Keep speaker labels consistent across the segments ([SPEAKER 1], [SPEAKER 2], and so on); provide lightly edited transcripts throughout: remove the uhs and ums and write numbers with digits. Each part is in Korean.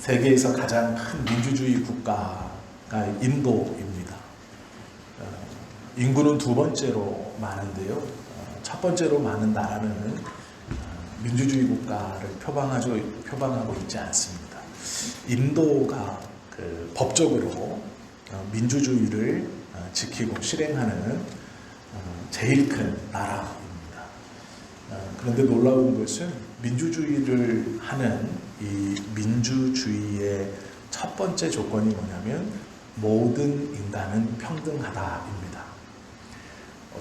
[SPEAKER 1] 세계에서 가장 큰 민주주의 국가가 인도입니다. 인구는 두 번째로 많은데요. 첫 번째로 많은 나라는 민주주의 국가를 표방하고 있지 않습니다. 인도가 법적으로 민주주의를 지키고 실행하는 제일 큰 나라입니다. 그런데 놀라운 것은 민주주의를 하는 이 민주주의의 첫 번째 조건이 뭐냐면 모든 인간은 평등하다입니다.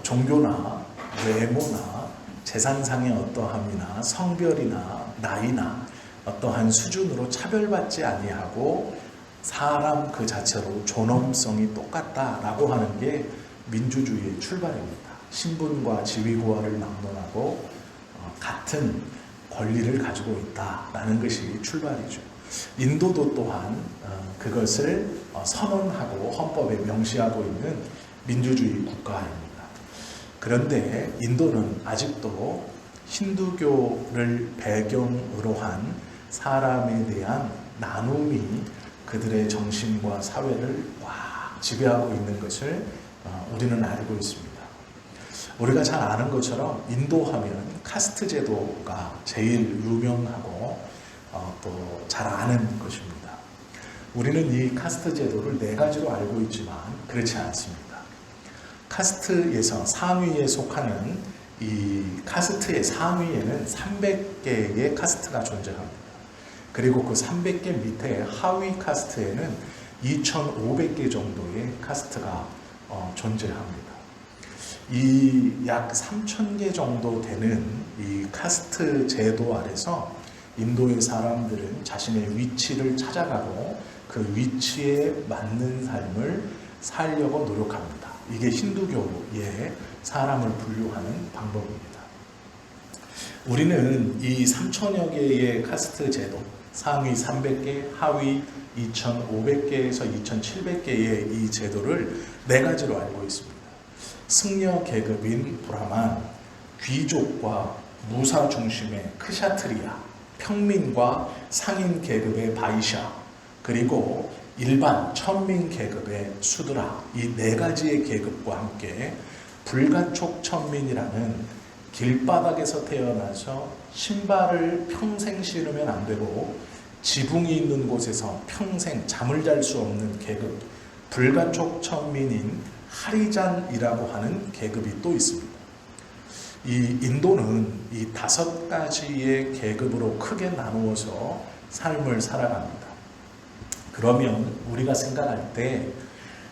[SPEAKER 1] 종교나 외모나 재산상의 어떠함이나 성별이나 나이나 어떠한 수준으로 차별받지 아니하고 사람 그 자체로 존엄성이 똑같다라고 하는 게 민주주의의 출발입니다. 신분과 지위고하를 막론하고 같은 권리를 가지고 있다라는 것이 출발이죠. 인도도 또한 그것을 선언하고 헌법에 명시하고 있는 민주주의 국가입니다. 그런데 인도는 아직도 힌두교를 배경으로 한 사람에 대한 나눔이 그들의 정신과 사회를 꽉 지배하고 있는 것을 우리는 알고 있습니다. 우리가 잘 아는 것처럼 인도 하면 카스트 제도가 제일 유명하고 또 잘 아는 것입니다. 우리는 이 카스트 제도를 네 가지로 알고 있지만 그렇지 않습니다. 카스트에서 상위에 속하는 이 카스트의 상위에는 300개의 카스트가 존재합니다. 그리고 그 300개 밑에 하위 카스트에는 2,500개 정도의 카스트가 존재합니다. 이 약 3,000개 정도 되는 이 카스트 제도 아래서 인도의 사람들은 자신의 위치를 찾아가고 그 위치에 맞는 삶을 살려고 노력합니다. 이게 힌두교의 사람을 분류하는 방법입니다. 우리는 이 3,000여 개의 카스트 제도, 상위 300개, 하위 2,500개에서 2,700개의 이 제도를 네 가지로 알고 있습니다. 승려 계급인 브라만, 귀족과 무사 중심의 크샤트리아, 평민과 상인 계급의 바이샤, 그리고 일반 천민 계급의 수드라, 이 네 가지의 계급과 함께 불가촉 천민이라는 길바닥에서 태어나서 신발을 평생 신으면 안 되고 지붕이 있는 곳에서 평생 잠을 잘 수 없는 계급, 불가촉 천민인 하리잔이라고 하는 계급이 또 있습니다. 이 인도는 이 5가지의 계급으로 크게 나누어서 삶을 살아갑니다. 그러면 우리가 생각할 때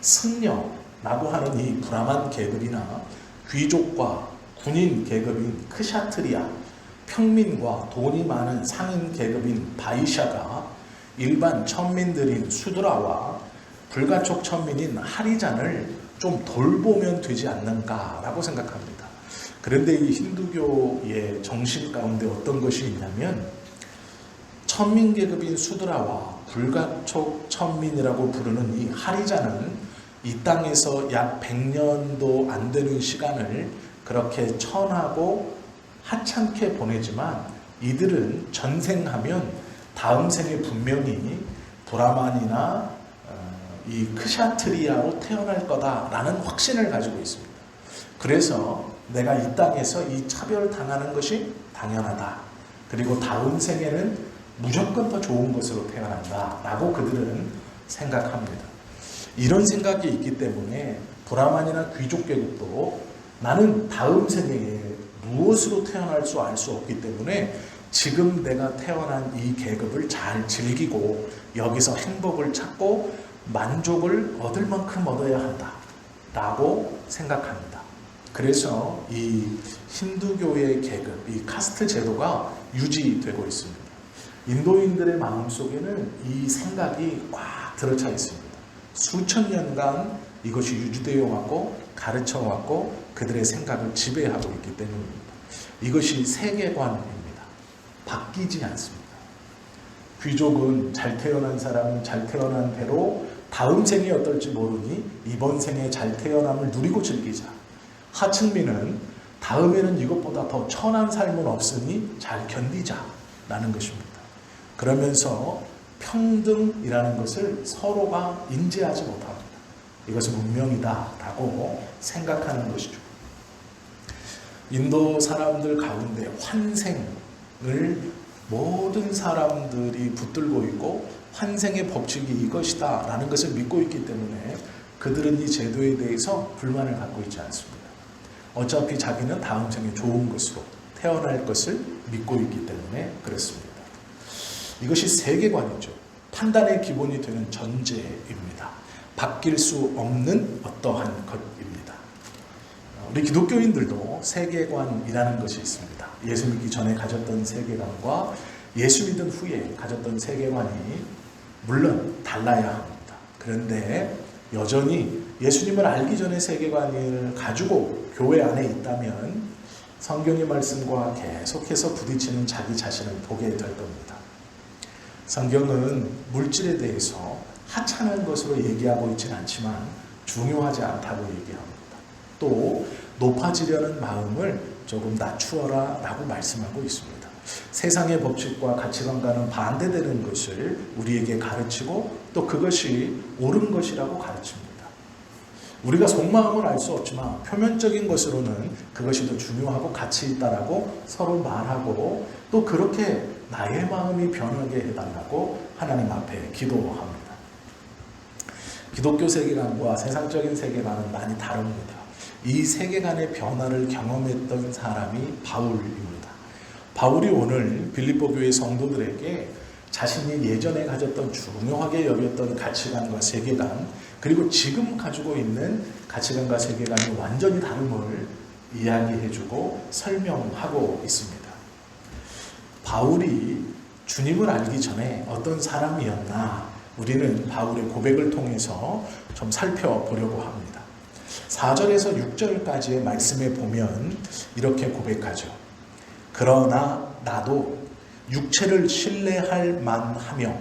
[SPEAKER 1] 승려라고 하는 이 브라만 계급이나 귀족과 군인 계급인 크샤트리아, 평민과 돈이 많은 상인 계급인 바이샤가 일반 천민들인 수드라와 불가촉 천민인 하리잔을 좀 돌보면 되지 않는가라고 생각합니다. 그런데 이 힌두교의 정신 가운데 어떤 것이 있냐면 천민 계급인 수드라와 불가촉 천민이라고 부르는 이 하리자는 이 땅에서 약 100년도 안 되는 시간을 그렇게 천하고 하찮게 보내지만 이들은 전생하면 다음 생에 분명히 브라만이나 이 크샤트리아로 태어날 거다라는 확신을 가지고 있습니다. 그래서 내가 이 땅에서 이 차별당하는 것이 당연하다. 그리고 다음 생에는 무조건 더 좋은 것으로 태어난다 라고 그들은 생각합니다. 이런 생각이 있기 때문에 브라만이나 귀족 계급도 나는 다음 생에 무엇으로 태어날 수 알 수 없기 때문에 지금 내가 태어난 이 계급을 잘 즐기고 여기서 행복을 찾고 만족을 얻을 만큼 얻어야 한다 라고 생각합니다. 그래서 이 힌두교의 계급, 이 카스트 제도가 유지되고 있습니다. 인도인들의 마음속에는 이 생각이 꽉 들어차 있습니다. 수천 년간 이것이 유지되어왔고 가르쳐왔고 그들의 생각을 지배하고 있기 때문입니다. 이것이 세계관입니다. 바뀌지 않습니다. 귀족은 잘 태어난 사람은 잘 태어난 대로 다음 생이 어떨지 모르니 이번 생에 잘 태어남을 누리고 즐기자. 하층민은 다음에는 이것보다 더 천한 삶은 없으니 잘 견디자 라는 것입니다. 그러면서 평등이라는 것을 서로가 인지하지 못합니다. 이것은 운명이다라고 생각하는 것이죠. 인도 사람들 가운데 환생을 모든 사람들이 붙들고 있고 환생의 법칙이 이것이다 라는 것을 믿고 있기 때문에 그들은 이 제도에 대해서 불만을 갖고 있지 않습니다. 어차피 자기는 다음 생에 좋은 것으로 태어날 것을 믿고 있기 때문에 그렇습니다. 이것이 세계관이죠. 판단의 기본이 되는 전제입니다. 바뀔 수 없는 어떠한 것입니다. 우리 기독교인들도 세계관이라는 것이 있습니다. 예수 믿기 전에 가졌던 세계관과 예수 믿은 후에 가졌던 세계관이 물론 달라야 합니다. 그런데 여전히 예수님을 알기 전에 세계관을 가지고 교회 안에 있다면 성경의 말씀과 계속해서 부딪히는 자기 자신을 보게 될 겁니다. 성경은 물질에 대해서 하찮은 것으로 얘기하고 있지는 않지만 중요하지 않다고 얘기합니다. 또 높아지려는 마음을 조금 낮추어라 라고 말씀하고 있습니다. 세상의 법칙과 가치관과는 반대되는 것을 우리에게 가르치고 또 그것이 옳은 것이라고 가르칩니다. 우리가 속마음을 알 수 없지만 표면적인 것으로는 그것이 더 중요하고 가치 있다라고 서로 말하고 또 그렇게 나의 마음이 변하게 해달라고 하나님 앞에 기도합니다. 기독교 세계관과 세상적인 세계관은 많이 다릅니다. 이 세계관의 변화를 경험했던 사람이 바울입니다. 바울이 오늘 빌립보 교회 성도들에게 자신이 예전에 가졌던 중요하게 여겼던 가치관과 세계관 그리고 지금 가지고 있는 가치관과 세계관이 완전히 다름을 이야기해주고 설명하고 있습니다. 바울이 주님을 알기 전에 어떤 사람이었나 우리는 바울의 고백을 통해서 좀 살펴보려고 합니다. 4절에서 6절까지의 말씀에 보면 이렇게 고백하죠. 그러나 나도 육체를 신뢰할 만하며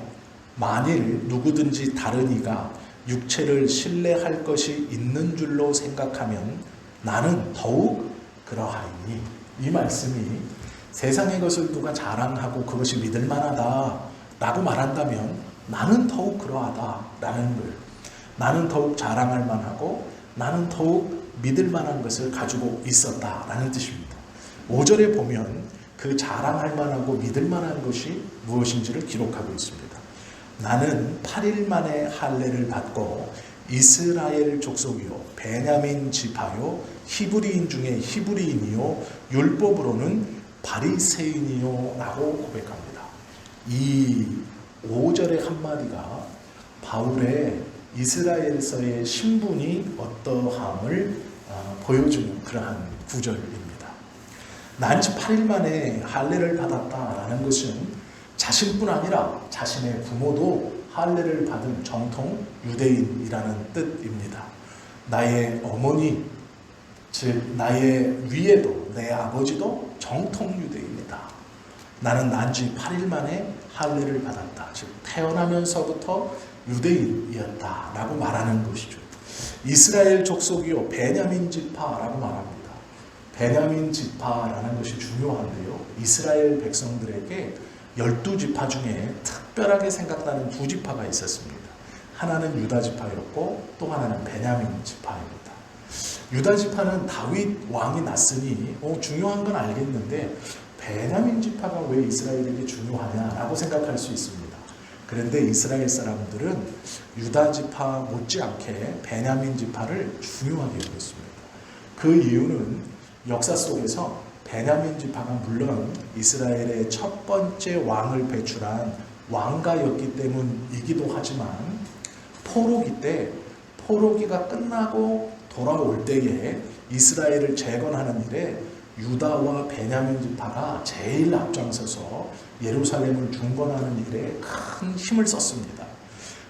[SPEAKER 1] 만일 누구든지 다른 이가 육체를 신뢰할 것이 있는 줄로 생각하면 나는 더욱 그러하리니 이 말씀이 세상의 것을 누가 자랑하고 그것이 믿을 만하다 라고 말한다면 나는 더욱 그러하다라는 걸 나는 더욱 자랑할 만하고 나는 더욱 믿을 만한 것을 가지고 있었다라는 뜻입니다. 5절에 보면 그 자랑할 만하고 믿을 만한 것이 무엇인지를 기록하고 있습니다. 나는 8일 만에 할례를 받고 이스라엘 족속이요 베냐민 지파요 히브리인 중에 히브리인이요 율법으로는 바리새인이요 라고 고백합니다. 이 5절의 한마디가 바울의 이스라엘서의 신분이 어떠함을 보여주는 그러한 구절입니다. 난지 8일 만에 할례를 받았다라는 것은 자신뿐 아니라 자신의 부모도 할례를 받은 정통 유대인이라는 뜻입니다. 나의 어머니, 즉 나의 위에도 내 아버지도 정통 유대인이다. 나는 난지 8일 만에 할례를 받았다. 즉 태어나면서부터 유대인이었다 라고 말하는 것이죠. 이스라엘 족속이요 베냐민 지파라고 말합니다. 베냐민 지파라는 것이 중요한데요. 이스라엘 백성들에게 12지파 중에 특별하게 생각나는 두 지파가 있었습니다. 하나는 유다 지파였고 또 하나는 베냐민 지파입니다. 유다 지파는 다윗 왕이 났으니 중요한 건 알겠는데 베냐민 지파가 왜 이스라엘에게 중요하냐라고 생각할 수 있습니다. 그런데 이스라엘 사람들은 유다 지파 못지않게 베냐민 지파를 중요하게 여겼습니다. 그 이유는 역사 속에서 베냐민 지파가 물론 이스라엘의 첫 번째 왕을 배출한 왕가였기 때문이기도 하지만 포로기 때 포로기가 끝나고 돌아올 때에 이스라엘을 재건하는 일에 유다와 베냐민 지파가 제일 앞장서서 예루살렘을 중건하는 일에 큰 힘을 썼습니다.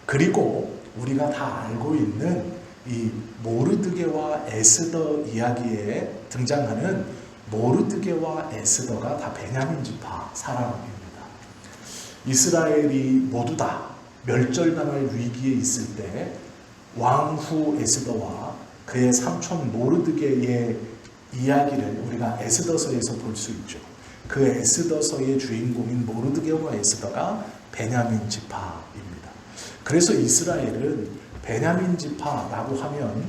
[SPEAKER 1] 그리고 우리가 다 알고 있는 이 모르드게와 에스더 이야기에 등장하는 모르드게와 에스더가 다 베냐민 지파 사람입니다. 이스라엘이 모두 다 멸절당할 위기에 있을 때 왕후 에스더와 그의 삼촌 모르드게의 이야기를 우리가 에스더서에서 볼 수 있죠. 그 에스더서의 주인공인 모르드게와 에스더가 베냐민 지파입니다. 그래서 이스라엘은 베냐민 지파라고 하면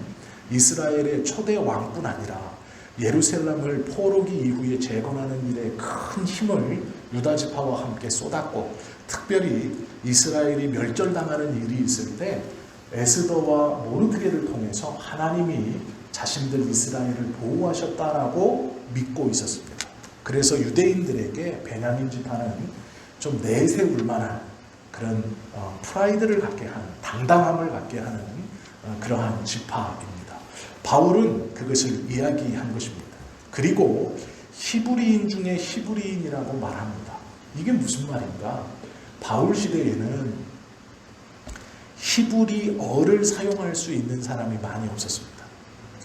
[SPEAKER 1] 이스라엘의 초대 왕뿐 아니라 예루살렘을 포로기 이후에 재건하는 일에 큰 힘을 유다 지파와 함께 쏟았고, 특별히 이스라엘이 멸절당하는 일이 있을 때 에스더와 모르드게를 통해서 하나님이 자신들 이스라엘을 보호하셨다라고 믿고 있었습니다. 그래서 유대인들에게 베냐민 지파는 좀 내세울 만한 그런 프라이드를 갖게 하는, 당당함을 갖게 하는 그러한 지파입니다. 바울은 그것을 이야기한 것입니다. 그리고 히브리인 중에 히브리인이라고 말합니다. 이게 무슨 말인가? 바울 시대에는 히브리어를 사용할 수 있는 사람이 많이 없었습니다.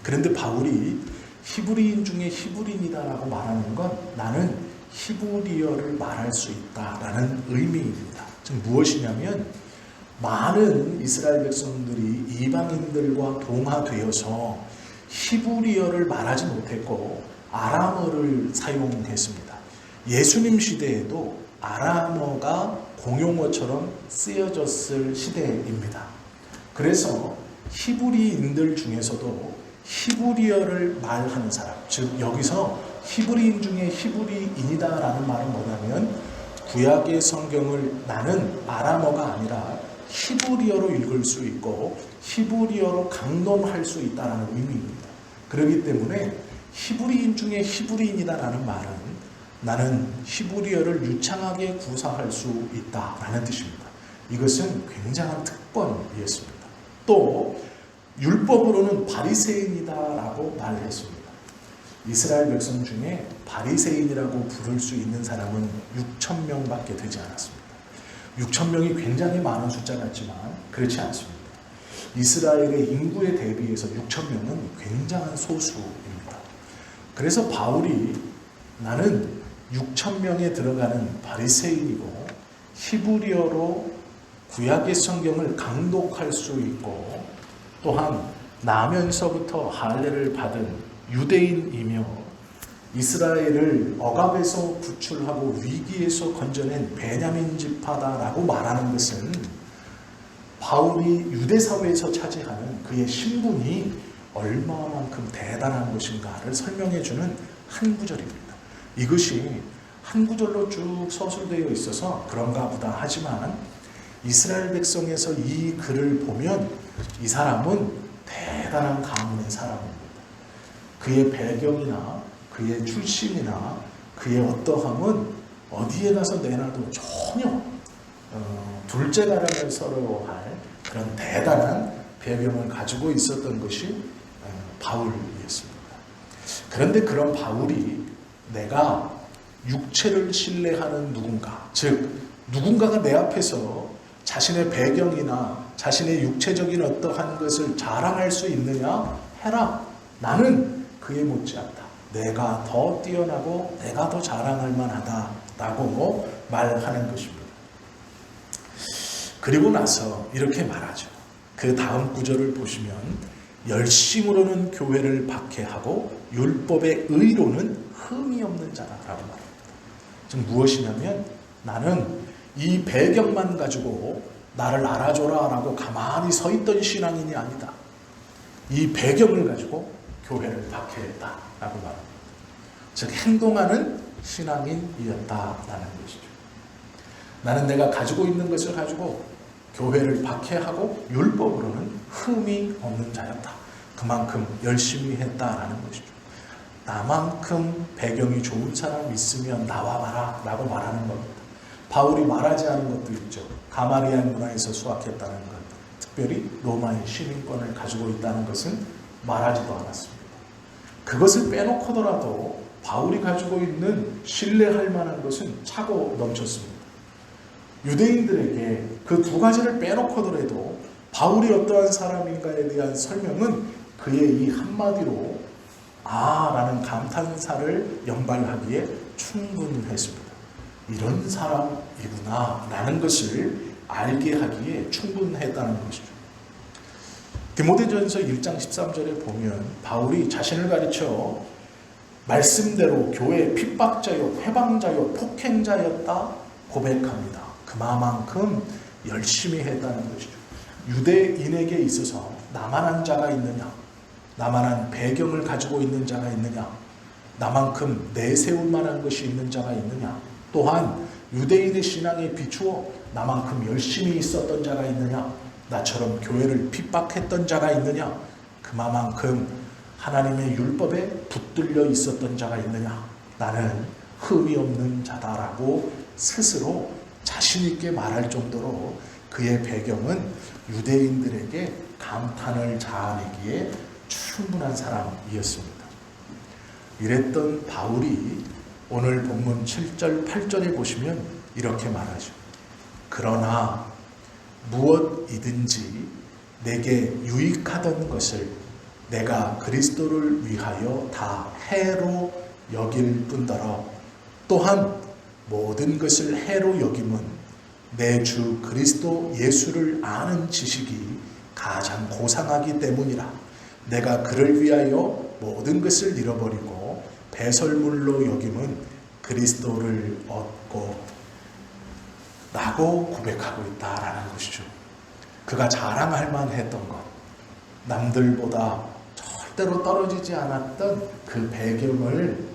[SPEAKER 1] 그런데 바울이 히브리인 중에 히브리인이다라고 말하는 건 나는 히브리어를 말할 수 있다라는 의미입니다. 즉 무엇이냐면 많은 이스라엘 백성들이 이방인들과 동화되어서 히브리어를 말하지 못했고 아람어를 사용했습니다. 예수님 시대에도 아람어가 공용어처럼 쓰여졌을 시대입니다. 그래서 히브리인들 중에서도 히브리어를 말하는 사람, 즉 여기서 히브리인 중에 히브리인이다라는 말은 뭐냐면 구약의 성경을 나는 아람어가 아니라 히브리어로 읽을 수 있고 히브리어로 강론할 수 있다는 의미입니다. 그렇기 때문에 히브리인 중에 히브리인이다라는 말은 나는 히브리어를 유창하게 구사할 수 있다라는 뜻입니다. 이것은 굉장한 특권이었습니다. 또 율법으로는 바리새인이다라고 말했습니다. 이스라엘 백성 중에 바리새인이라고 부를 수 있는 사람은 6천 명밖에 되지 않았습니다. 6천 명이 굉장히 많은 숫자 같지만 그렇지 않습니다. 이스라엘의 인구에 대비해서 6천 명은 굉장한 소수입니다. 그래서 바울이 나는 6천 명에 들어가는 바리새인이고 히브리어로 구약의 성경을 강독할 수 있고 또한 나면서부터 할례를 받은 유대인이며 이스라엘을 억압에서 구출하고 위기에서 건져낸 베냐민 지파다라고 말하는 것은 바울이 유대 사회에서 차지하는 그의 신분이 얼마만큼 대단한 것인가를 설명해주는 한 구절입니다. 이것이 한 구절로 쭉 서술되어 있어서 그런가 보다 하지만 이스라엘 백성에서 이 글을 보면 이 사람은 대단한 가문의 사람입니다. 그의 배경이나 그의 출신이나 그의 어떠함은 어디에 가서 내놔도 전혀 둘째가람을 서러워할 그런 대단한 배경을 가지고 있었던 것이 바울이었습니다. 그런데 그런 바울이 내가 육체를 신뢰하는 누군가, 즉 누군가가 내 앞에서 자신의 배경이나 자신의 육체적인 어떠한 것을 자랑할 수 있느냐? 해라. 나는 그에 못지않다. 내가 더 뛰어나고 내가 더 자랑할 만하다라고 말하는 것입니다. 그리고 나서 이렇게 말하죠. 그 다음 구절을 보시면 열심으로는 교회를 박해하고 율법의 의로는 흠이 없는 자라고 말합니다. 즉 무엇이냐면 나는 이 배경만 가지고 나를 알아줘라 라고 가만히 서 있던 신앙인이 아니다. 이 배경을 가지고 교회를 박해했다 라고 말합니다. 즉 행동하는 신앙인이었다라는 것이죠. 나는 내가 가지고 있는 것을 가지고 교회를 박해하고 율법으로는 흠이 없는 자였다. 그만큼 열심히 했다라는 것이죠. 나만큼 배경이 좋은 사람 있으면 나와봐라 라고 말하는 겁니다. 바울이 말하지 않은 것도 있죠. 가마리알 문화에서 수학했다는 것, 특별히 로마의 시민권을 가지고 있다는 것은 말하지도 않았습니다. 그것을 빼놓고더라도 바울이 가지고 있는 신뢰할 만한 것은 차고 넘쳤습니다. 유대인들에게 그 두 가지를 빼놓고더라도 바울이 어떠한 사람인가에 대한 설명은 그의 이 한마디로 라는 감탄사를 연발하기에 충분했습니다. 이런 사람이구나 라는 것을 알게 하기에 충분했다는 것이죠. 디모데전서 1장 13절에 보면 바울이 자신을 가르쳐 말씀대로 교회 핍박자요, 회방자요, 폭행자였다 고백합니다. 그만큼 열심히 했다는 것이죠. 유대인에게 있어서 나만한 자가 있느냐, 나만한 배경을 가지고 있는 자가 있느냐, 나만큼 내세울 만한 것이 있는 자가 있느냐, 또한 유대인의 신앙에 비추어 나만큼 열심히 있었던 자가 있느냐, 나처럼 교회를 핍박했던 자가 있느냐, 그만큼 하나님의 율법에 붙들려 있었던 자가 있느냐, 나는 흠이 없는 자다라고 스스로 자신 있게 말할 정도로 그의 배경은 유대인들에게 감탄을 자아내기에 충분한 사람이었습니다. 이랬던 바울이 오늘 본문 7절 8절에 보시면 이렇게 말하죠. 그러나 무엇이든지 내게 유익하던 것을 내가 그리스도를 위하여 다 해로 여길 뿐더러 또한 모든 것을 해로 여김은 내 주 그리스도 예수를 아는 지식이 가장 고상하기 때문이라. 내가 그를 위하여 모든 것을 잃어버리고 배설물로 여김은 그리스도를 얻고 라고 고백하고 있다라는 것이죠. 그가 자랑할 만했던 것, 남들보다 절대로 떨어지지 않았던 그 배경을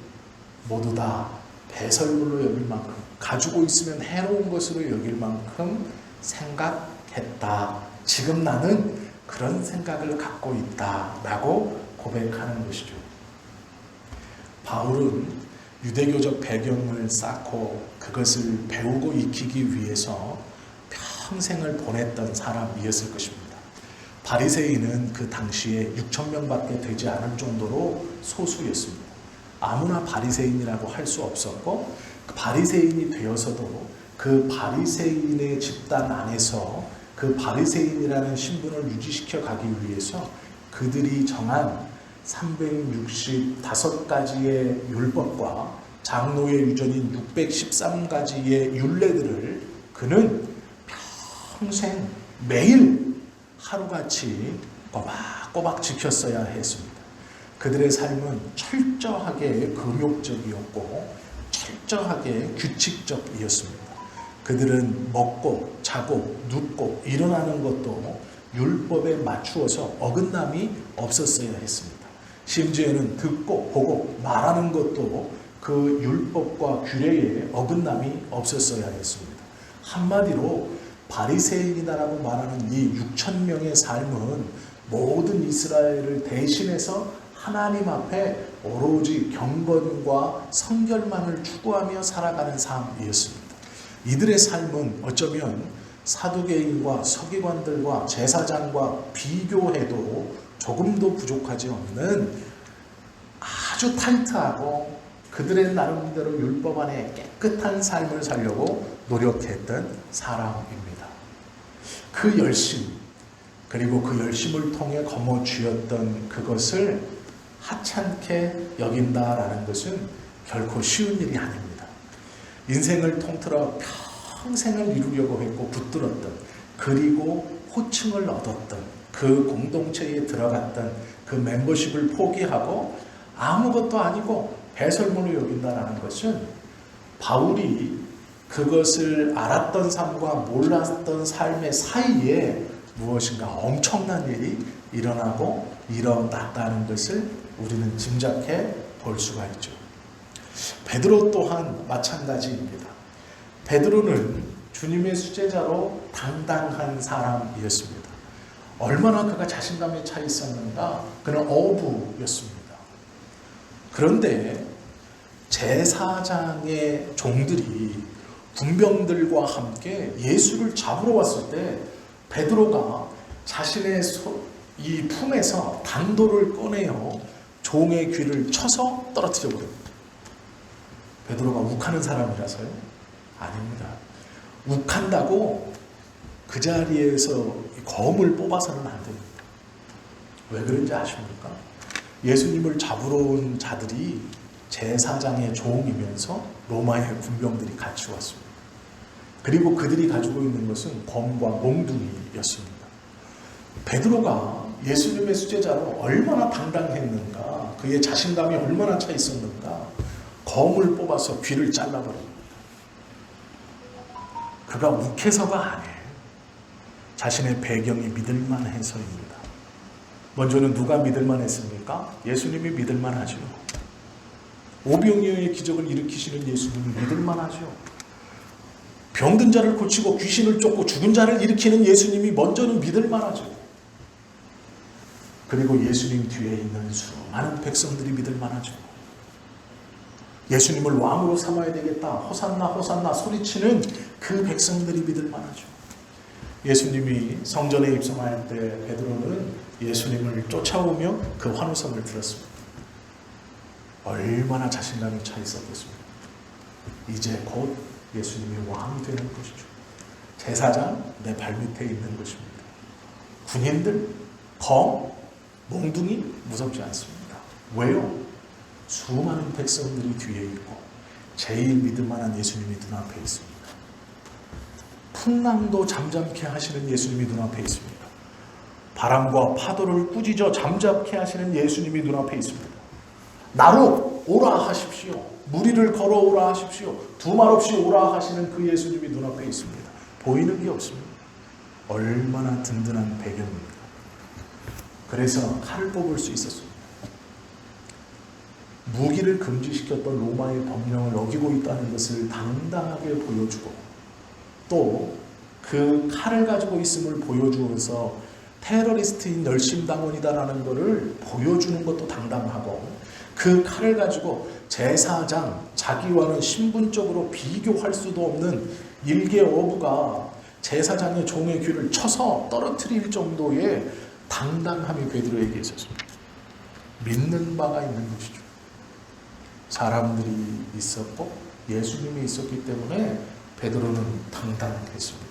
[SPEAKER 1] 모두 다 배설물로 여길 만큼, 가지고 있으면 해로운 것으로 여길 만큼 생각했다. 지금 나는 그런 생각을 갖고 있다라고 고백하는 것이죠. 바울은 유대교적 배경을 쌓고 그것을 배우고 익히기 위해서 평생을 보냈던 사람이었을 것입니다. 바리새인은 그 당시에 6,000명밖에 되지 않을 정도로 소수였습니다. 아무나 바리새인이라고 할 수 없었고, 바리새인이 되어서도 그 바리새인의 집단 안에서 그 바리새인이라는 신분을 유지시켜 가기 위해서 그들이 정한 365가지의 율법과 장로의 유전인 613가지의 율례들을 그는 평생 매일 하루같이 꼬박꼬박 지켰어야 했습니다. 그들의 삶은 철저하게 금욕적이었고 철저하게 규칙적이었습니다. 그들은 먹고 자고 눕고 일어나는 것도 율법에 맞추어서 어긋남이 없었어야 했습니다. 심지어는 듣고 보고 말하는 것도 그 율법과 규례에 어긋남이 없었어야 했습니다. 한마디로 바리새인이다라고 말하는 이 6,000명의 삶은 모든 이스라엘을 대신해서 하나님 앞에 오로지 경건과 성결만을 추구하며 살아가는 삶이었습니다. 이들의 삶은 어쩌면 사두개인과 서기관들과 제사장과 비교해도 조금도 부족하지 없는 아주 타이트하고 그들의 나름대로 율법 안에 깨끗한 삶을 살려고 노력했던 사람입니다. 그 열심, 그리고 그 열심을 통해 거머쥐었던 그것을 하찮게 여긴다라는 것은 결코 쉬운 일이 아닙니다. 인생을 통틀어 평생을 이루려고 했고 붙들었던, 그리고 호칭을 얻었던, 그 공동체에 들어갔던 그 멤버십을 포기하고 아무것도 아니고 배설물로 여긴다라는 것은 바울이 그것을 알았던 삶과 몰랐던 삶의 사이에 무엇인가 엄청난 일이 일어났다는 것을 우리는 짐작해 볼 수가 있죠. 베드로 또한 마찬가지입니다. 베드로는 주님의 수제자로 당당한 사람이었습니다. 얼마나 그가 자신감에 차 있었는가? 그는 어부였습니다. 그런데 제사장의 종들이 군병들과 함께 예수를 잡으러 왔을 때 베드로가 자신의 이 품에서 단도를 꺼내어 종의 귀를 쳐서 떨어뜨려 버립니다. 베드로가 욱하는 사람이라서요? 아닙니다. 욱한다고 그 자리에서 검을 뽑아서는 안 됩니다. 왜 그런지 아십니까? 예수님을 잡으러 온 자들이 제사장의 종이면서 로마의 군병들이 같이 왔습니다. 그리고 그들이 가지고 있는 것은 검과 몽둥이였습니다. 베드로가 예수님의 수제자로 얼마나 당당했는가, 그의 자신감이 얼마나 차 있었는가. 검을 뽑아서 귀를 잘라버립니다. 그가 욱해서가 아니에요. 자신의 배경이 믿을만해서입니다. 먼저는 누가 믿을만했습니까? 예수님이 믿을만하죠. 오병이어의 기적을 일으키시는 예수님이 믿을만하죠. 병든 자를 고치고 귀신을 쫓고 죽은 자를 일으키는 예수님이 먼저는 믿을만하죠. 그리고 예수님 뒤에 있는 수많은 백성들이 믿을만하죠. 예수님을 왕으로 삼아야 되겠다, 호산나 호산나 소리치는 그 백성들이 믿을만하죠. 예수님이 성전에 입성할 때 베드로는 예수님을 쫓아오며 그 환호성을 들었습니다. 얼마나 자신감이 차 있었겠습니까? 이제 곧 예수님이 왕이 되는 것이죠. 제사장 내 발밑에 있는 것입니다. 군인들, 검, 몽둥이 무섭지 않습니다. 왜요? 수많은 백성들이 뒤에 있고 제일 믿을 만한 예수님이 눈앞에 있습니다. 풍랑도 잠잠케 하시는 예수님이 눈앞에 있습니다. 바람과 파도를 꾸짖어 잠잠케 하시는 예수님이 눈앞에 있습니다. 나로 오라 하십시오. 무리를 걸어오라 하십시오. 두말 없이 오라 하시는 그 예수님이 눈앞에 있습니다. 보이는 게 없습니다. 얼마나 든든한 배경입니다. 그래서 칼을 뽑을 수 있었습니다. 무기를 금지시켰던 로마의 법령을 어기고 있다는 것을 당당하게 보여주고, 또 그 칼을 가지고 있음을 보여주어서 테러리스트인 열심당원이다라는 것을 보여주는 것도 당당하고, 그 칼을 가지고 제사장, 자기와는 신분적으로 비교할 수도 없는 일개 어부가 제사장의 종의 귀를 쳐서 떨어뜨릴 정도의 당당함이 베드로에게 있었습니다. 믿는 바가 있는 것이죠. 사람들이 있었고 예수님이 있었기 때문에 베드로는 당당했습니다.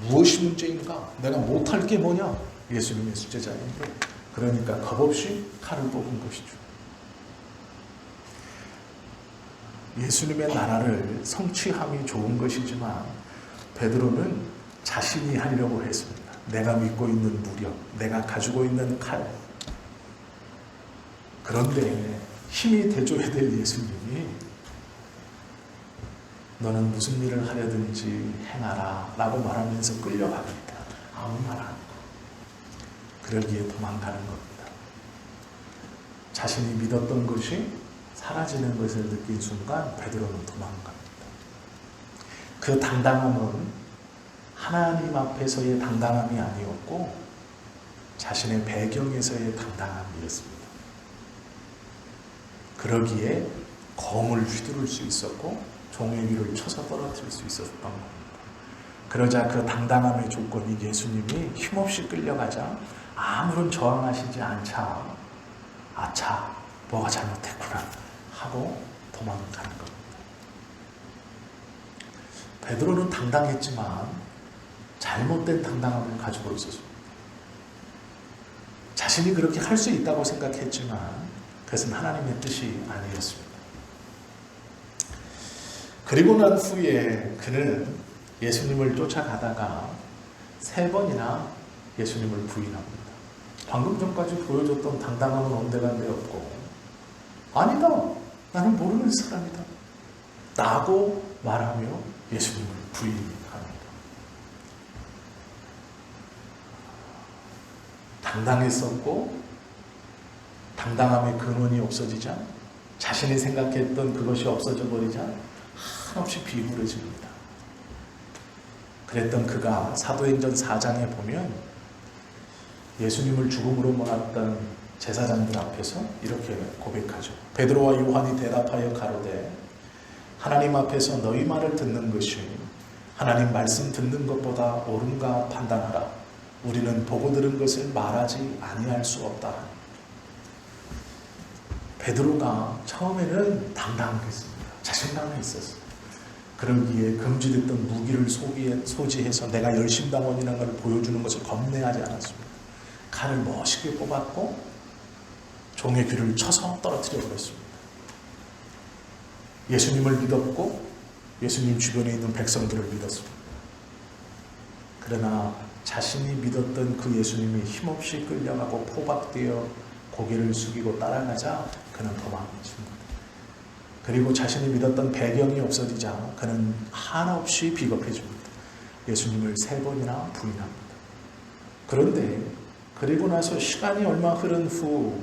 [SPEAKER 1] 무엇이 문제인가? 내가 못할 게 뭐냐? 예수님의 수제자인데, 그러니까 겁없이 칼을 뽑은 것이죠. 예수님의 나라를 성취함이 좋은 것이지만 베드로는 자신이 하려고 했습니다. 내가 믿고 있는 무력, 내가 가지고 있는 칼. 그런데 힘이 돼줘야 될 예수님이 너는 무슨 일을 하려든지 행하라 라고 말하면서 끌려갑니다. 아무 말 안 하고. 그러기에 도망가는 겁니다. 자신이 믿었던 것이 사라지는 것을 느낀 순간 베드로는 도망갑니다. 그 당당함은 하나님 앞에서의 당당함이 아니었고 자신의 배경에서의 당당함이었습니다. 그러기에 검을 휘두를 수 있었고 종의 위를 쳐서 떨어뜨릴 수 있었던 겁니다. 그러자 그 당당함의 조건이 예수님이 힘없이 끌려가자 아무런 저항하시지 않자, 아차, 뭐가 잘못했구나 하고 도망가는 겁니다. 베드로는 당당했지만 잘못된 당당함을 가지고 있었습니다. 자신이 그렇게 할 수 있다고 생각했지만 그것은 하나님의 뜻이 아니었습니다. 그리고 난 후에 그는 예수님을 쫓아가다가 3번이나 예수님을 부인합니다. 방금 전까지 보여줬던 당당함은 온데간데 없고, 아니다, 나는 모르는 사람이다 라고 말하며 예수님을 부인합니다. 당당했었고 당당함의 근원이 없어지자, 자신이 생각했던 그것이 없어져 버리자 한없이 비굴해집니다. 그랬던 그가 사도행전 4장에 보면 예수님을 죽음으로 몰았던 제사장들 앞에서 이렇게 고백하죠. 베드로와 요한이 대답하여 가로되 하나님 앞에서 너희 말을 듣는 것이 하나님 말씀 듣는 것보다 옳은가 판단하라. 우리는 보고 들은 것을 말하지 아니할 수 없다. 베드로가 처음에는 당당했습니다. 자신감이 있었어요. 그러기에 금지됐던 무기를 소지해서 내가 열심당원이라는 것을 보여주는 것을 겁내하지 않았습니다. 칼을 멋있게 뽑았고 종의 귀를 쳐서 떨어뜨려 버렸습니다. 예수님을 믿었고 예수님 주변에 있는 백성들을 믿었습니다. 그러나 자신이 믿었던 그 예수님이 힘없이 끌려가고 포박되어 고개를 숙이고 따라가자 그는 도망칩니다. 그리고 자신이 믿었던 배경이 없어지자 그는 한없이 비겁해집니다. 예수님을 3번이나 부인합니다. 그런데 그리고 나서 시간이 얼마 흐른 후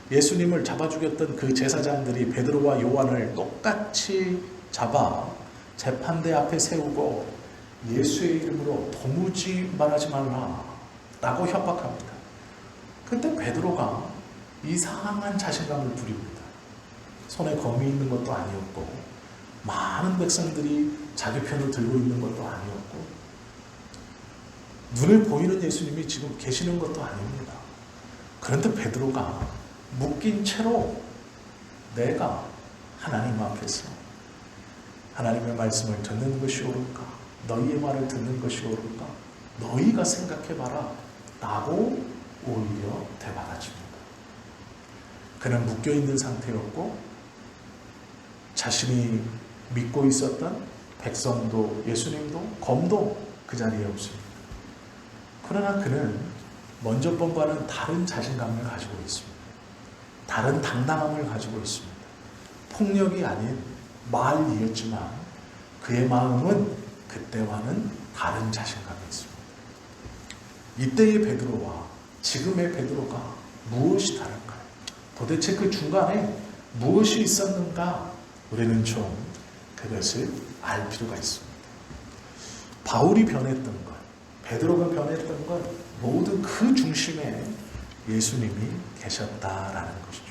[SPEAKER 1] 예수님을 잡아 죽였던 그 제사장들이 베드로와 요한을 똑같이 잡아 재판대 앞에 세우고 예수의 이름으로 도무지 말하지 말라 라고 협박합니다. 그때 베드로가 이상한 자신감을 부립니다. 손에 검이 있는 것도 아니었고 많은 백성들이 자기 편을 들고 있는 것도 아니었고 눈에 보이는 예수님이 지금 계시는 것도 아닙니다. 그런데 베드로가 묶인 채로 내가 하나님 앞에서 하나님의 말씀을 듣는 것이 옳을까? 너희의 말을 듣는 것이 옳을까? 너희가 생각해봐라 라고 오히려 되받아줍니다. 그는 묶여있는 상태였고 자신이 믿고 있었던 백성도 예수님도 검도 그 자리에 없습니다. 그러나 그는 먼저 번과는 다른 자신감을 가지고 있습니다. 다른 당당함을 가지고 있습니다. 폭력이 아닌 말이었지만 그의 마음은 그때와는 다른 자신감이 있습니다. 이때의 베드로와 지금의 베드로가 무엇이 다른가요? 도대체 그 중간에 무엇이 있었는가? 우리는 좀 그것을 알 필요가 있습니다. 바울이 변했던 것, 베드로가 변했던 것 모두 그 중심에 예수님이 계셨다라는 것이죠.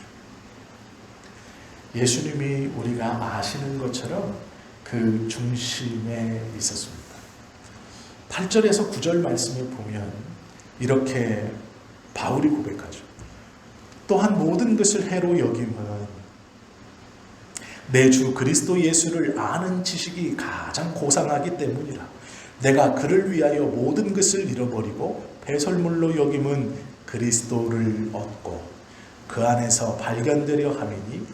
[SPEAKER 1] 예수님이 우리가 아시는 것처럼 그 중심에 있었습니다. 8절에서 9절 말씀에 보면 이렇게 바울이 고백하죠. 또한 모든 것을 해로 여김은 내 주 그리스도 예수를 아는 지식이 가장 고상하기 때문이라. 내가 그를 위하여 모든 것을 잃어버리고 배설물로 여김은 그리스도를 얻고 그 안에서 발견되려 함이니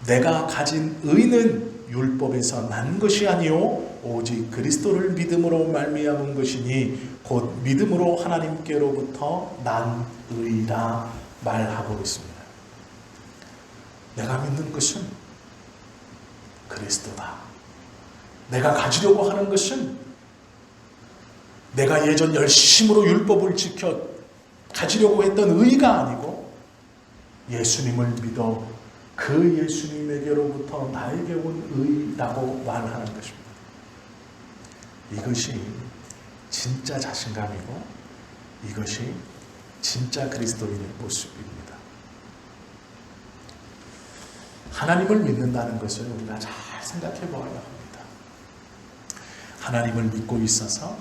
[SPEAKER 1] 내가 가진 의는 율법에서 난 것이 아니요 오직 그리스도를 믿음으로 말미암은 것이니 곧 믿음으로 하나님께로부터 난 의라 말하고 있습니다. 내가 믿는 것은 그리스도다. 내가 가지려고 하는 것은 내가 예전 열심으로 율법을 지켜 가지려고 했던 의가 아니고 예수님을 믿어 그 예수님에게로부터 나에게 온 의라고 말하는 것입니다. 이것이 진짜 자신감이고 이것이 진짜 그리스도인의 모습입니다. 하나님을 믿는다는 것을 우리가 잘 생각해 보아야 합니다. 하나님을 믿고 있어서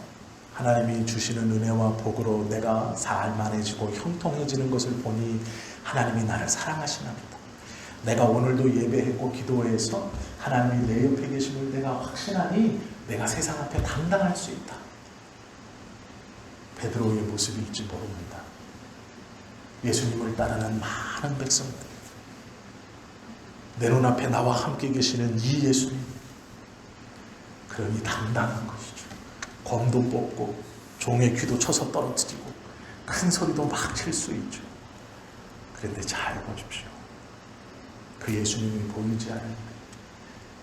[SPEAKER 1] 하나님이 주시는 은혜와 복으로 내가 살만해지고 형통해지는 것을 보니 하나님이 나를 사랑하시나 보다. 내가 오늘도 예배했고 기도해서 하나님이 내 옆에 계심을 내가 확신하니 내가 세상 앞에 당당할 수 있다. 베드로의 모습일지 모릅니다. 예수님을 따르는 많은 백성들, 내 눈앞에 나와 함께 계시는 이 예수님, 그러니 당당한 것이죠. 검도 뽑고 종의 귀도 쳐서 떨어뜨리고 큰 소리도 막 칠 수 있죠. 그런데 잘 보십시오. 그 예수님이 보이지 않을 때,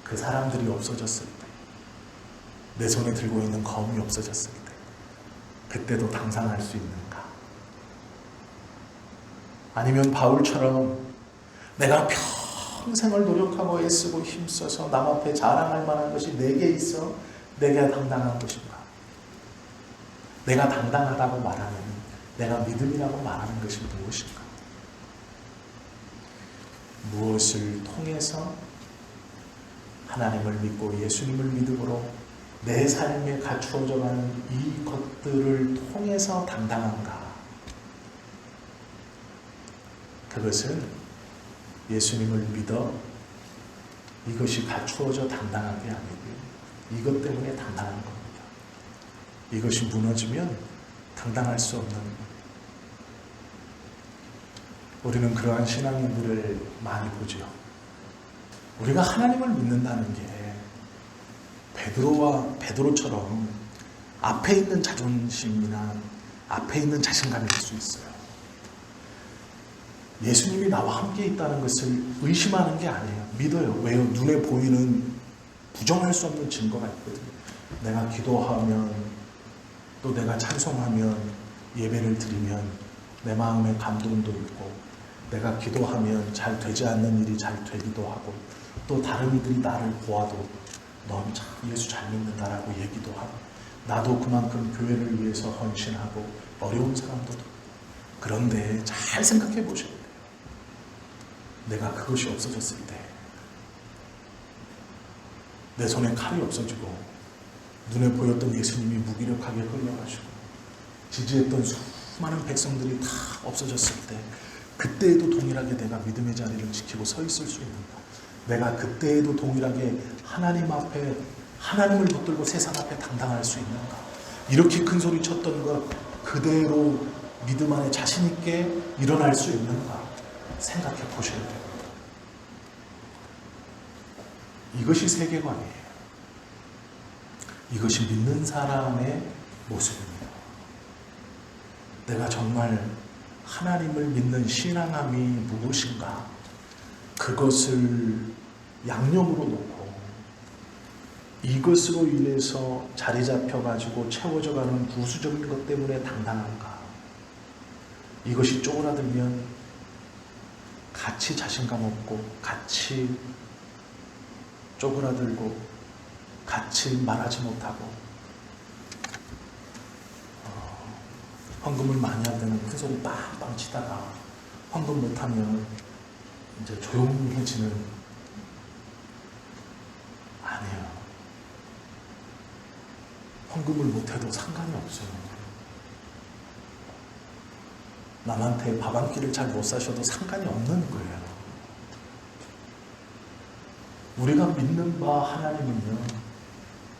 [SPEAKER 1] 그 사람들이 없어졌을 때, 내 손에 들고 있는 검이 없어졌을 때, 그때도 당당할 수 있는가? 아니면 바울처럼 내가 평생을 노력하고 애쓰고 힘써서 남 앞에 자랑할 만한 것이 내게 있어 내가 당당한 것인가? 내가 당당하다고 말하는, 내가 믿음이라고 말하는 것이 무엇인가? 무엇을 통해서 하나님을 믿고 예수님을 믿음으로 내 삶에 갖추어져 가는 이 것들을 통해서 당당한가? 그것은 예수님을 믿어 이것이 갖추어져 당당한 게 아니고요. 이것 때문에 당당한 겁니다. 이것이 무너지면 당당할 수 없는 겁니다. 우리는 그러한 신앙인들을 많이 보죠. 우리가 하나님을 믿는다는 게 베드로처럼 앞에 있는 자존심이나 앞에 있는 자신감일 수 있어요. 예수님이 나와 함께 있다는 것을 의심하는 게 아니에요. 믿어요. 왜요? 눈에 보이는 부정할 수 없는 증거가 있거든요. 내가 기도하면, 또 내가 찬송하면, 예배를 드리면 내 마음에 감동도 있고, 내가 기도하면 잘 되지 않는 일이 잘 되기도 하고, 또 다른 이들이 나를 보아도 넌 참 예수 잘 믿는다라고 얘기도 하고, 나도 그만큼 교회를 위해서 헌신하고 어려운 사람도 돕고. 그런데 잘 생각해 보셔야 돼요. 내가 그것이 없어졌을 때, 내 손에 칼이 없어지고 눈에 보였던 예수님이 무기력하게 끌려가시고 지지했던 수많은 백성들이 다 없어졌을 때, 그때에도 동일하게 내가 믿음의 자리를 지키고 서 있을 수 있는가? 내가 그때에도 동일하게 하나님 앞에 하나님을 붙들고 세상 앞에 당당할 수 있는가? 이렇게 큰 소리 쳤던 것 그대로 믿음 안에 자신 있게 일어날 수 있는가? 생각해 보셔야 돼요. 이것이 세계관이에요. 이것이 믿는 사람의 모습입니다. 내가 정말 하나님을 믿는 신앙함이 무엇인가? 그것을 양념으로 놓고 이것으로 인해서 자리 잡혀가지고 채워져가는 부수적인 것 때문에 당당한가? 이것이 쪼그라들면 같이 자신감 없고 같이 쪼그라들고 같이 말하지 못하고 헌금을 많이 할 때는 큰 소리 빵빵 치다가 헌금 못하면 이제 조용해지는. 아니에요. 헌금을 못해도 상관이 없어요. 남한테 밥 한 끼를 잘 못 사셔도 상관이 없는 거예요. 우리가 믿는 바 하나님은요,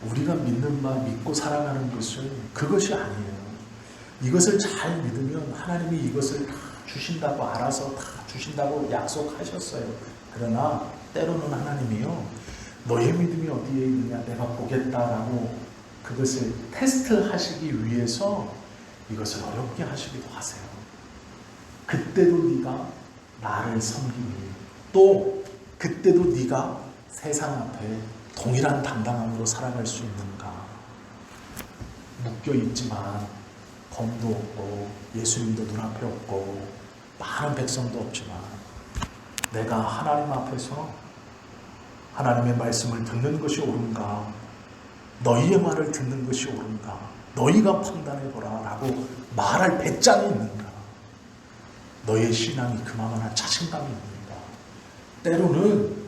[SPEAKER 1] 우리가 믿는 바 믿고 살아가는 것은 그것이 아니에요. 이것을 잘 믿으면 하나님이 이것을 다 주신다고, 알아서 다 주신다고 약속하셨어요. 그러나 때로는 하나님이요, 너의 믿음이 어디에 있느냐 내가 보겠다라고 그것을 테스트하시기 위해서 이것을 어렵게 하시기도 하세요. 그때도 네가 나를 섬기니, 또 그때도 네가 세상 앞에 동일한 당당함으로 살아갈 수 있는가? 묶여있지만 검도 없고 예수님도 눈앞에 없고 많은 백성도 없지만 내가 하나님 앞에서 하나님의 말씀을 듣는 것이 옳은가? 너희의 말을 듣는 것이 옳은가? 너희가 판단해보라 라고 말할 배짱이 있는가? 너의 신앙이 그만한 자신감이 있는가? 때로는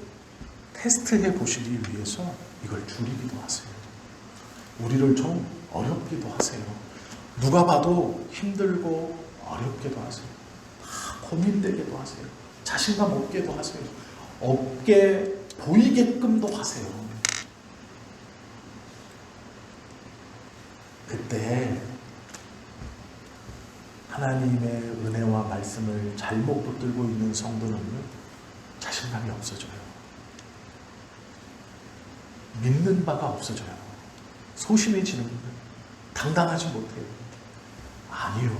[SPEAKER 1] 테스트해 보시기 위해서 이걸 줄이기도 하세요. 우리를 좀 어렵기도 하세요. 누가 봐도 힘들고 어렵게도 하세요. 다 고민되게도 하세요. 자신감 없게도 하세요. 없게 보이게끔도 하세요. 그때 하나님의 은혜와 말씀을 잘못 붙들고 있는 성도는요, 자신감이 없어져요. 믿는 바가 없어져요. 소심해지는 거예요. 당당하지 못해요. 아니요.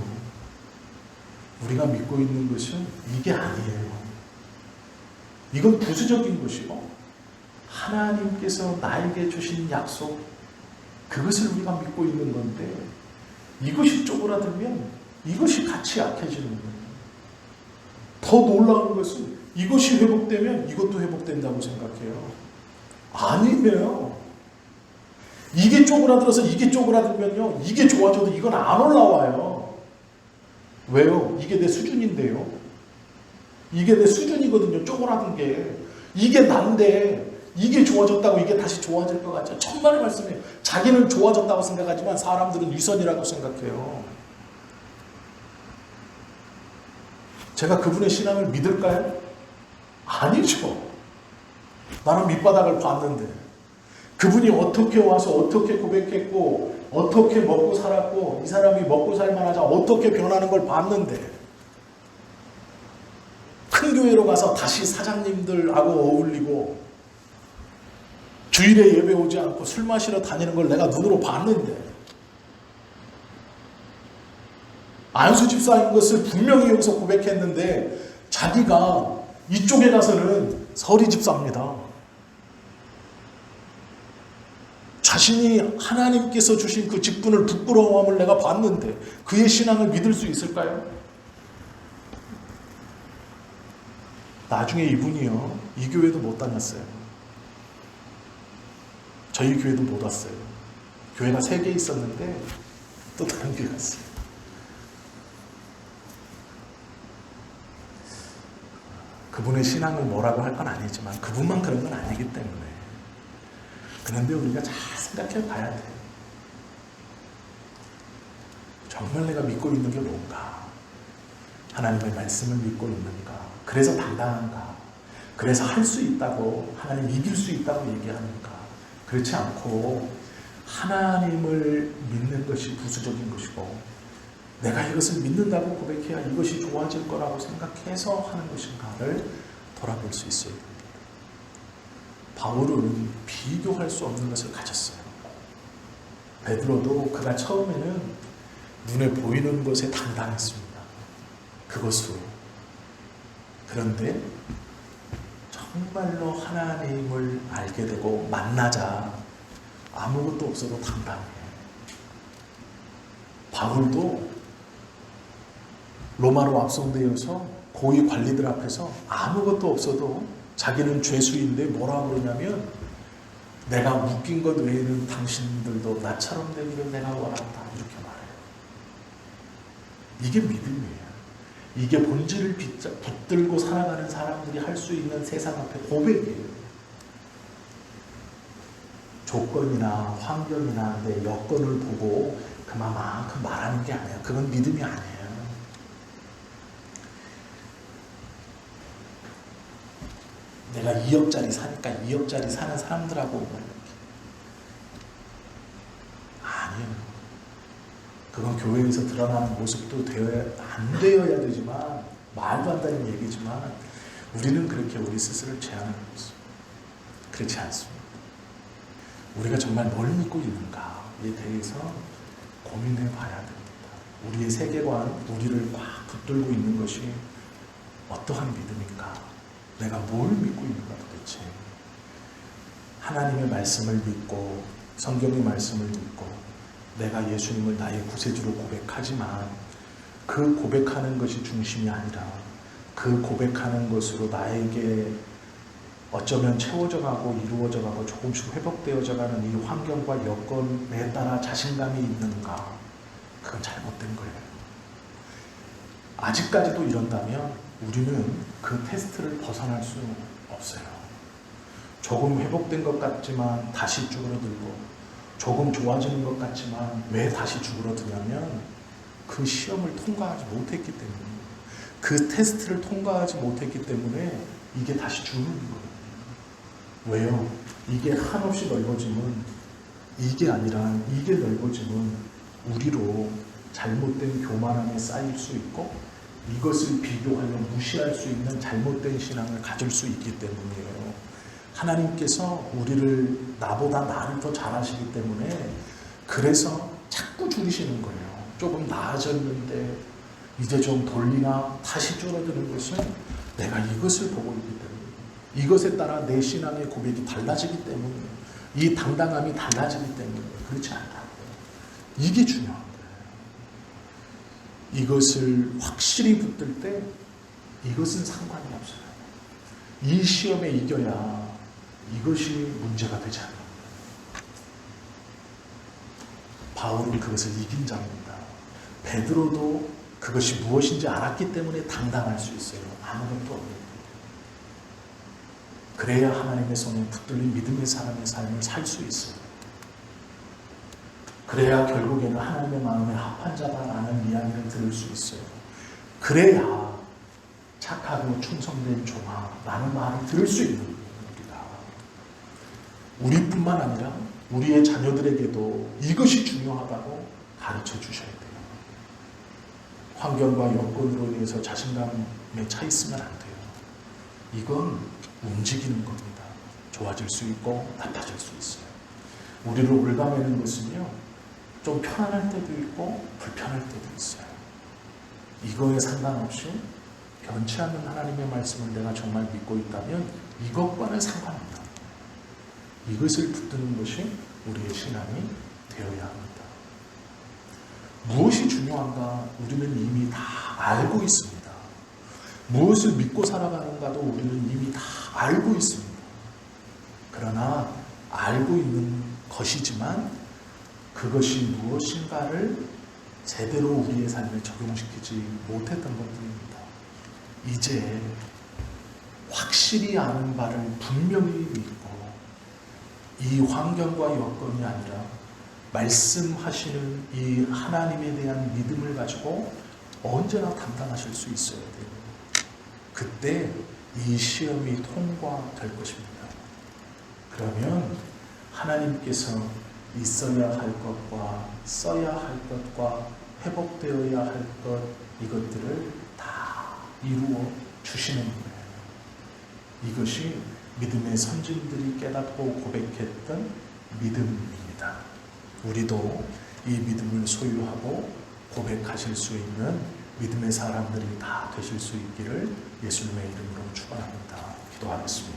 [SPEAKER 1] 우리가 믿고 있는 것은 이게 아니에요. 이건 부수적인 것이고 하나님께서 나에게 주신 약속, 그것을 우리가 믿고 있는 건데 이것이 쪼그라들면 이것이 같이 약해지는 거예요. 더 놀라운 것은 이것이 회복되면 이것도 회복된다고 생각해요. 아니에요. 이게 쪼그라들어서 이게 쪼그라들면요, 이게 좋아져도 이건 안 올라와요. 왜요? 이게 내 수준인데요. 이게 내 수준이거든요. 쪼그라든 게. 이게 난데 이게 좋아졌다고 이게 다시 좋아질 것 같죠? 천만의 말씀이에요. 자기는 좋아졌다고 생각하지만 사람들은 위선이라고 생각해요. 제가 그분의 신앙을 믿을까요? 아니죠. 나는 밑바닥을 봤는데 그분이 어떻게 와서 어떻게 고백했고 어떻게 먹고 살았고 이 사람이 먹고 살만하자 어떻게 변하는 걸 봤는데, 큰 교회로 가서 다시 사장님들하고 어울리고 주일에 예배 오지 않고 술 마시러 다니는 걸 내가 눈으로 봤는데 안수 집사인 것을 분명히 여기서 고백했는데 자기가 이쪽에 가서는 서리 집사입니다. 자신이 하나님께서 주신 그 직분을 부끄러워함을 내가 봤는데 그의 신앙을 믿을 수 있을까요? 나중에 이분이요, 이 교회도 못 다녔어요. 저희 교회도 못 왔어요. 교회가 3개 있었는데 또 다른 교회 갔어요. 그분의 신앙을 뭐라고 할 건 아니지만 그분만 그런 건 아니기 때문에. 그런데 우리가 잘 생각해 봐야 돼요. 정말 내가 믿고 있는 게 뭔가? 하나님의 말씀을 믿고 있는가? 그래서 당당한가? 그래서 할 수 있다고, 하나님 이길 수 있다고 얘기하는가? 그렇지 않고 하나님을 믿는 것이 부수적인 것이고 내가 이것을 믿는다고 고백해야 이것이 좋아질 거라고 생각해서 하는 것인가를 돌아볼 수 있어야 됩니다. 바울은 비교할 수 없는 것을 가졌어요. 베드로도 그가 처음에는 눈에 보이는 것에 당당했습니다. 그것으로. 그런데 정말로 하나님을 알게 되고 만나자 아무것도 없어도 당당해. 바울도 로마로 압송되어서 고위 관리들 앞에서 아무것도 없어도 자기는 죄수인데 뭐라고 그러냐면 내가 묶인 것 외에는 당신들도 나처럼 되기를 내가 원한다 이렇게 말해요. 이게 믿음이에요. 이게 본질을 붙들고 살아가는 사람들이 할 수 있는 세상 앞에 고백이에요. 조건이나 환경이나 내 여건을 보고 그만큼 말하는 게 아니에요. 그건 믿음이 아니에요. 내가 2억짜리 사니까 2억짜리 사는 사람들하고 아니에요. 그건 교회에서 드러나는 모습도 안 되어야 되지만 말도 안 되는 얘기지만 우리는 그렇게 우리 스스로를 제한하는 거죠. 그렇지 않습니다. 우리가 정말 뭘 믿고 있는가에 대해서 고민해 봐야 됩니다. 우리의 세계관, 우리를 막 붙들고 있는 것이 어떠한 믿음인가? 내가 뭘 믿고 있는가 도대체? 하나님의 말씀을 믿고 성경의 말씀을 믿고 내가 예수님을 나의 구세주로 고백하지만 그 고백하는 것이 중심이 아니라 그 고백하는 것으로 나에게 어쩌면 채워져 가고 이루어져 가고 조금씩 회복되어져 가는 이 환경과 여건에 따라 자신감이 있는가? 그건 잘못된 거예요. 아직까지도 이런다면 우리는 그 테스트를 벗어날 수 없어요. 조금 회복된 것 같지만 다시 쭈그러들고 조금 좋아지는 것 같지만 왜 다시 쭈그러드냐면 그 시험을 통과하지 못했기 때문에 그 테스트를 통과하지 못했기 때문에 이게 다시 죽는 거예요. 왜요? 이게 한없이 넓어지면 이게 아니라 이게 넓어지면 우리로 잘못된 교만함에 쌓일 수 있고 이것을 비교하여 무시할 수 있는 잘못된 신앙을 가질 수 있기 때문이에요. 하나님께서 우리를 나보다 나를 더 잘하시기 때문에 그래서 자꾸 줄이시는 거예요. 조금 나아졌는데 이제 좀 돌리나 다시 줄어드는 것은 내가 이것을 보고 있기 때문에 이것에 따라 내 신앙의 고백이 달라지기 때문에 이 당당함이 달라지기 때문에 그렇지 않다고요. 이게 중요한 거예요. 이것을 확실히 붙들 때 이것은 상관이 없어요. 이 시험에 이겨야 이것이 문제가 되지 않습니다. 바울은 그것을 이긴 자입니다. 베드로도 그것이 무엇인지 알았기 때문에 당당할 수 있어요. 아무것도 없는. 그래야 하나님의 손에 붙들린 믿음의 사람의 삶을 살 수 있어요. 그래야 결국에는 하나님의 마음에 합한 자다라는 이야기를 들을 수 있어요. 그래야 착하고 충성된 종아라는 말을 들을 수 있는 겁니다. 우리뿐만 아니라 우리의 자녀들에게도 이것이 중요하다고 가르쳐 주셔야 돼요. 환경과 여건으로 인해서 자신감에 차 있으면 안 돼요. 이건 움직이는 겁니다. 좋아질 수 있고 나빠질 수 있어요. 우리를 올가매는 것은요, 좀 편안할 때도 있고 불편할 때도 있어요. 이거에 상관없이 변치 않는 하나님의 말씀을 내가 정말 믿고 있다면 이것과는 상관없다. 이것을 붙드는 것이 우리의 신앙이 되어야 합니다. 무엇이 중요한가 우리는 이미 다 알고 있습니다. 무엇을 믿고 살아가는가도 우리는 이미 다 알고 있습니다. 그러나 알고 있는 것이지만 그것이 무엇인가를 제대로 우리의 삶에 적용시키지 못했던 것뿐입니다. 이제 확실히 아는 바를 분명히 믿고 이 환경과 여건이 아니라 말씀하시는 이 하나님에 대한 믿음을 가지고 언제나 담당하실 수 있어야 돼요. 그때 이 시험이 통과될 것입니다. 그러면 하나님께서 있어야 할 것과 써야 할 것과 회복되어야 할 것 이것들을 다 이루어 주시는 거예요. 이것이 믿음의 선진들이 깨닫고 고백했던 믿음입니다. 우리도 이 믿음을 소유하고 고백하실 수 있는 믿음의 사람들이 다 되실 수 있기를 예수님의 이름으로 축원합니다. 기도하겠습니다.